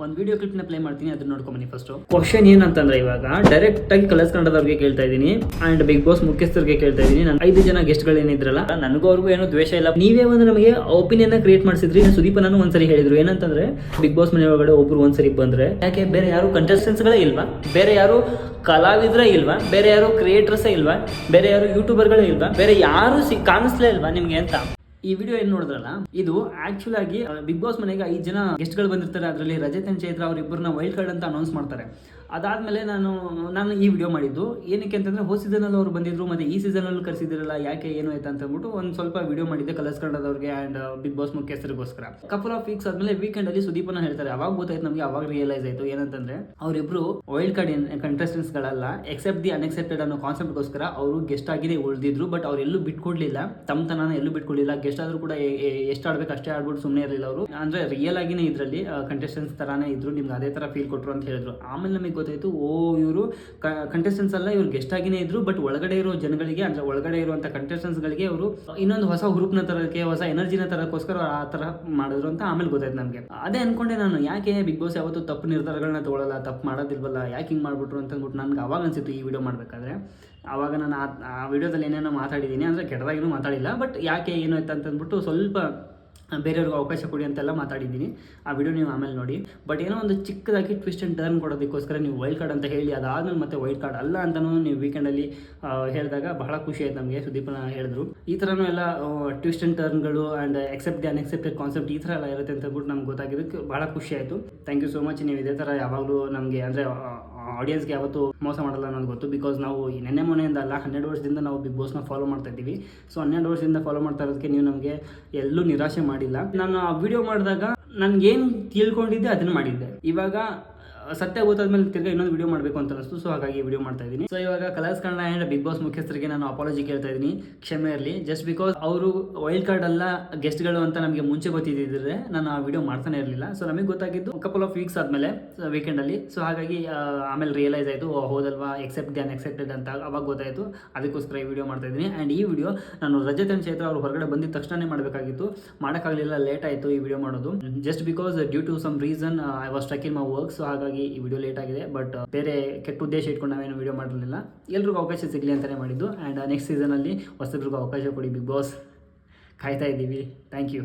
ಒಂದು video ಕ್ಲಿಪ್ನ play ಮಾಡ್ತೀನಿ, ಅದನ್ನ ನೋಡ್ಕೊಂಬನ್ನಿ. ಫಸ್ಟ್ ಕ್ವಶನ್ ಏನಂತಂದ್ರೆ, ಇವಾಗ ಡೈರೆಕ್ಟ್ ಆಗಿ ಕಲರ್ಸ್ ಕನ್ನಡದವ್ರಿಗೆ ಕೇಳ್ತಾ ಇದ್ದೀನಿ ಅಂಡ್ ಬಿಗ್ ಬಾಸ್ ಮುಖ್ಯಸ್ಥರಿಗೆ ಕೇಳ್ತಾ ಇದ್ದೀನಿ. ನಾನು 5 ಜನ ಗೆಸ್ಟ್ಗಳು ಏನಿದ್ರಲ್ಲ, ನನಗೂ ಅವ್ರಿಗೂ ಏನೋ ದ್ವೇಷ ಇಲ್ಲ. ನೀವೇ ಒಂದು ನಮಗೆ ಒಪಿನಿಯನ್ ಕ್ರಿಯೇಟ್ ಮಾಡಿಸಿದ್ರಿ. ಸುದೀಪ್ ನಾನು ಒಂದ್ಸರಿ ಹೇಳಿದ್ರು ಏನಂತಂದ್ರೆ, ಬಿಗ್ ಬಾಸ್ ಮನೆ ಒಳಗಡೆ ಒಬ್ರು ಒಂದ್ಸರಿ ಬಂದ್ರೆ ಯಾಕೆ ಬೇರೆ ಯಾರು ಕಂಟೆಸ್ಟೆಂಟ್ಸ್ಗಳೇ ಇಲ್ವಾ, ಬೇರೆ ಯಾರು ಕಲಾವಿದ್ರೇ ಇಲ್ವಾ, ಬೇರೆ ಯಾರು ಕ್ರಿಯೇಟರ್ಸೇ ಇಲ್ವಾ, ಬೇರೆ ಯಾರು ಯೂಟ್ಯೂಬರ್ಗಳೇ ಇಲ್ವಾ, ಬೇರೆ ಯಾರು ಕಾಣಿಸ್ಲೇ ಇಲ್ವಾ ನಿಮ್ಗೆ ಅಂತ. ಈ ವಿಡಿಯೋ ಏನು ನೋಡಿದ್ರಲ್ಲ, ಇದು ಆಕ್ಚುಲ್ ಆಗಿ ಬಿಗ್ ಬಾಸ್ ಮನೆಗೆ 5 ಜನ ಗೆಸ್ಟ್ಗಳು ಬಂದಿರ್ತಾರೆ. ಅದರಲ್ಲಿ ರಜತ್ ಅಂಡ್ ಚೈತ್ರ ಅವರಿಬ್ಬರನ್ನ ವೈಲ್ಡ್ ಕಾರ್ಡ್ ಅಂತ ಅನೌನ್ಸ್ ಮಾಡ್ತಾರೆ. ಅದಾದಮೇಲೆ ನಾನು ಈ ವಿಡಿಯೋ ಮಾಡಿದ್ದು ಏನಕ್ಕೆ ಅಂತಂದರೆ, ಹೋದ ಸೀಸನಲ್ಲಿ ಅವರು ಬಂದಿದ್ರು ಮತ್ತು ಈ ಸೀಸನಲ್ಲೂ ಕರೆಸಿದಿರಲ್ಲ, ಯಾಕೆ ಏನು ಆಯ್ತು ಅಂತ ಅಂದ್ಬಿಟ್ಟು ಒಂದು ಸ್ವಲ್ಪ ವಿಡಿಯೋ ಮಾಡಿದ್ದೆ ಕಲರ್ಸ್ ಕನ್ನಡದವ್ರಿಗೆ ಆ್ಯಂಡ್ ಬಿಗ್ ಬಾಸ್ ಮುಖ್ಯಸ್ಥರಿಗೋಸ್ಕರ. ಕಪಲ್ ಆಫ್ ವೀಕ್ಸ್ ಆದಮೇಲೆ ವೀಕೆಂಡಲ್ಲಿ ಸುದೀಪನ ಹೇಳ್ತಾರೆ. ಅವಾಗ ಗೊತ್ತಾಯ್ತು ನಮಗೆ, ಅವಾಗ ರಿಯಲೈಸ್ ಆಯಿತು ಏನಂತಂದರೆ, ಅವರಿಬ್ಬರು wild card ಕಂಟೆಸ್ಟೆಂಟ್ಸ್ಗಳಲ್ಲ, accept the unaccepted ಅನ್ನೋ ಕಾನ್ಸೆಪ್ಟ್ಗೋಸ್ಕರ ಅವರು ಗೆಸ್ಟ್ ಆಗಿದೆ ಉಳಿದಿದ್ರು. ಬಟ್ ಅವರೆಲ್ಲೂ ಬಿಟ್ಕೊಡ್ಲಿಲ್ಲ, ತಮ್ಮತನ ಎಲ್ಲೂ ಬಿಟ್ಕೊಡ್ಲಿಲ್ಲ. ಗೆಸ್ಟ್ ಆದರೂ ಕೂಡ ಎಷ್ಟು ಆಡ್ಬೇಕು ಅಷ್ಟೇ ಆಡ್ಬಿಟ್ಟು ಸುಮ್ಮನೆ ಇರಲಿಲ್ಲ ಅವರು. ಅಂದರೆ ರಿಯಲ್ ಆಗಿನೇ ಇದರಲ್ಲಿ ಕಂಟೆಸ್ಟೆಂಟ್ಸ್ ಥರಾನೇ ಇದ್ರು, ನಿಮ್ಗೆ ಅದೇ ಥರ ಫೀಲ್ ಕೊಟ್ಟರು ಅಂತ ಹೇಳಿದ್ರು. ಆಮೇಲೆ ನಮಗೆ ಗೊತ್ತಾಯಿತು, ಇವರು ಕಂಟೆಸ್ಟೆಂಟ್ಸ್ ಅಲ್ಲ, ಇವ್ರು ಗೆಸ್ಟ್ ಆಗಿನೇ ಇದ್ರು. ಬಟ್ ಒಳಗಡೆ ಇರೋ ಜನಗಳಿಗೆ, ಅಂದರೆ ಒಳಗಡೆ ಇರುವಂಥ ಕಂಟೆಸ್ಟೆಂಟ್ಸ್ಗಳಿಗೆ ಅವರು ಇನ್ನೊಂದು ಹೊಸ ಹುರುಪ್ನ ತರೋಕ್ಕೆ, ಹೊಸ ಎನರ್ಜಿನ ತರೋಕ್ಕೋಸ್ಕರ ಆ ಥರ ಮಾಡಿದ್ರು ಅಂತ ಆಮೇಲೆ ಗೊತ್ತಾಯ್ತು ನಮಗೆ. ಅದೇ ಅನ್ಕೊಂಡೆ ನಾನು, ಯಾಕೆ ಬಿಗ್ ಬಾಸ್ ಯಾವತ್ತು ತಪ್ಪು ನಿರ್ಧಾರಗಳನ್ನ ತೊಗೊಳ್ಳಲ್ಲ, ತಪ್ಪು ಮಾಡೋದಿಲ್ವಲ್ಲ, ಯಾಕೆ ಹಿಂಗೆ ಮಾಡ್ಬಿಟ್ರು ಅಂತ ಅಂದ್ಬಿಟ್ಟು ನನಗೆ ಅವಾಗ ಅನಿಸಿತ್ತು ಈ ವಿಡಿಯೋ ಮಾಡಬೇಕಾದ್ರೆ. ಆವಾಗ ನಾನು ಆ ವಿಡಿಯೋದಲ್ಲಿ ಏನೇನೋ ಮಾತಾಡಿದ್ದೀನಿ, ಅಂದರೆ ಕೆಟ್ಟದಾಗಿನೂ ಮಾತಾಡಿಲ್ಲ, ಬಟ್ ಯಾಕೆ ಏನು ಆಯ್ತು ಅಂತಂದ್ಬಿಟ್ಟು ಸ್ವಲ್ಪ ಬೇರೆಯವ್ರಿಗೆ ಅವಕಾಶ ಕೊಡಿ ಅಂತೆಲ್ಲ ಮಾತಾಡಿದ್ದೀನಿ. ಆ ವಿಡಿಯೋ ನೀವು ಆಮೇಲೆ ನೋಡಿ. ಬಟ್ ಏನೋ ಒಂದು ಚಿಕ್ಕದಾಗಿ ಟ್ವಿಸ್ಟ್ ಆ್ಯಂಡ್ ಟರ್ನ್ ಕೊಡೋದಕ್ಕೋಸ್ಕರ ನೀವು ವೈಲ್ಡ್ ಕಾರ್ಡ್ ಅಂತ ಹೇಳಿ, ಅದಾದಮೇಲೆ ಮತ್ತೆ ವೈಲ್ಡ್ ಕಾರ್ಡ್ ಅಲ್ಲ ಅಂತಲೂ ನೀವು ವೀಕೆಂಡಲ್ಲಿ ಹೇಳಿದಾಗ ಬಹಳ ಖುಷಿ ಆಯ್ತು ನಮಗೆ. ಸುದೀಪನ ಹೇಳಿದ್ರು ಈ ಥರನೂ ಎಲ್ಲ ಟ್ವಿಸ್ಟ್ ಆ್ಯಂಡ್ ಟರ್ನ್ಗಳು and expect the unexpected concept ಈ ಥರ ಎಲ್ಲ ಇರುತ್ತೆ ಅಂತ ಅಂದ್ಬಿಟ್ಟು ನಮ್ಗೆ ಗೊತ್ತಾಗಿದ್ದಕ್ಕೆ ಭಾಳ ಖುಷಿ ಆಯಿತು. Thank you so much. ನೀವು ಇದೇ ಥರ ಯಾವಾಗಲೂ ನಮಗೆ, ಅಂದರೆ ಆಡಿಯನ್ಸ್ಗೆ ಯಾವತ್ತೂ ಮೋಸ ಮಾಡಲ್ಲ ಅನ್ನೋದು ಗೊತ್ತು. ಬಿಕಾಸ್ ನಾವು ನೆನ್ನೆ ಮೊನೆಯಿಂದ ಅಲ್ಲ, 12 ವರ್ಷದಿಂದ ನಾವು ಬಿಗ್ ಬಾಸ್ನ ಫಾಲೋ ಮಾಡ್ತಾ ಇದ್ದೀವಿ. ಸೊ 12 ವರ್ಷದಿಂದ ಫಾಲೋ ಮಾಡ್ತಾ ಇರೋದಕ್ಕೆ ನೀವು ನಮಗೆ ಎಲ್ಲೂ ನಿರಾಶೆ ಮಾಡಿಲ್ಲ. ನಾನು ಆ ವಿಡಿಯೋ ಮಾಡಿದಾಗ ನನಗೇನು ತಿಳ್ಕೊಂಡಿದ್ದೆ ಅದನ್ನು ಮಾಡಿದ್ದೆ. ಇವಾಗ ಸತ್ಯ ಗೊತ್ತಾದ್ಮೇಲೆ ತಿರ್ಗಿ ಇನ್ನೊಂದು ವಿಡಿಯೋ ಮಾಡಬೇಕು ಅಂತ ಅನಿಸ್ತು. ಸೊ ಹಾಗಾಗಿ ವಿಡಿಯೋ ಮಾಡ್ತಾ ಇದ್ದೀನಿ. ಸೊ ಇವಾಗ Colors Kannada and Bigg Boss ಮುಖ್ಯಸ್ಥರಿಗೆ ನಾನು ಅಪಾಲಜಿ ಕೇಳ್ತಾ ಇದ್ದೀನಿ, ಕ್ಷಮೆ ಇರಲಿ. ಜಸ್ಟ್ ಬಿಕಾಸ್ ಅವರು ವೈಲ್ಡ್ ಕಾರ್ಡ್ ಅಲ್ಲ ಗೆಸ್ಟ್ಗಳು ಅಂತ ನಮಗೆ ಮುಂಚೆ ಗೊತ್ತಿದ್ದಿದ್ರೆ ನಾನು ಆ ವಿಡಿಯೋ ಮಾಡ್ತಾನೆ ಇರಲಿಲ್ಲ. ಸೊ ನಮಗೆ ಗೊತ್ತಾಗಿದ್ದು ಕಪಲ್ ಆಫ್ ವೀಕ್ಸ್ ಆದಮೇಲೆ ವೀಕೆಂಡಲ್ಲಿ. ಸೊ ಹಾಗಾಗಿ ಆಮೇಲೆ ರಿಯಲೈಸ್ ಆಯಿತು, ಹೋದಲ್ವಾ ಎಕ್ಸೆಪ್ಟ್ ದಿ ಅನ್ಎಕ್ಸೆಪ್ಟೆಡ್ ಅಂತ ಅವಾಗ ಗೊತ್ತಾಯಿತು. ಅದಕ್ಕೋಸ್ಕರ ಈ ವಿಡಿಯೋ ಮಾಡ್ತಾ ಇದ್ದೀನಿ. ಆ್ಯಂಡ್ ಈ ವಿಡಿಯೋ ನಾನು ರಜತ್ ಅಂಡ್ ಚೈತ್ರ ಅವರು ಹೊರಗಡೆ ಬಂದಿದ್ದ ತಕ್ಷಣ ಮಾಡಬೇಕಾಗಿತ್ತು, ಮಾಡೋಕ್ಕಾಗಲಿಲ್ಲ, ಲೇಟ್ ಆಯಿತು ಈ ವಿಡಿಯೋ ಮಾಡೋದು. Just because due to some reason I was stuck in my work. So ಹಾಗಾಗಿ ಈ ವಿಡಿಯೋ ಲೇಟ್ ಆಗಿದೆ. ಬಟ್ ಬೇರೆ ಕೆಟ್ಟ ಉದ್ದೇಶ ಇಟ್ಕೊಂಡು ನಾವೇನು ವಿಡಿಯೋ ಮಾಡಿರಲಿಲ್ಲ. ಎಲ್ರಿಗೂ ಅವಕಾಶ ಸಿಗಲಿ ಅಂತಲೇ ಮಾಡಿದ್ದು. ಆ್ಯಂಡ್ ನೆಕ್ಸ್ಟ್ ಸೀಸನಲ್ಲಿ ಹೊಸಬ್ರಿಗೂ ಅವಕಾಶ ಕೊಡಿ ಬಿಗ್ ಬಾಸ್, ಕಾಯ್ತಾ ಇದ್ದೀವಿ. Thank you.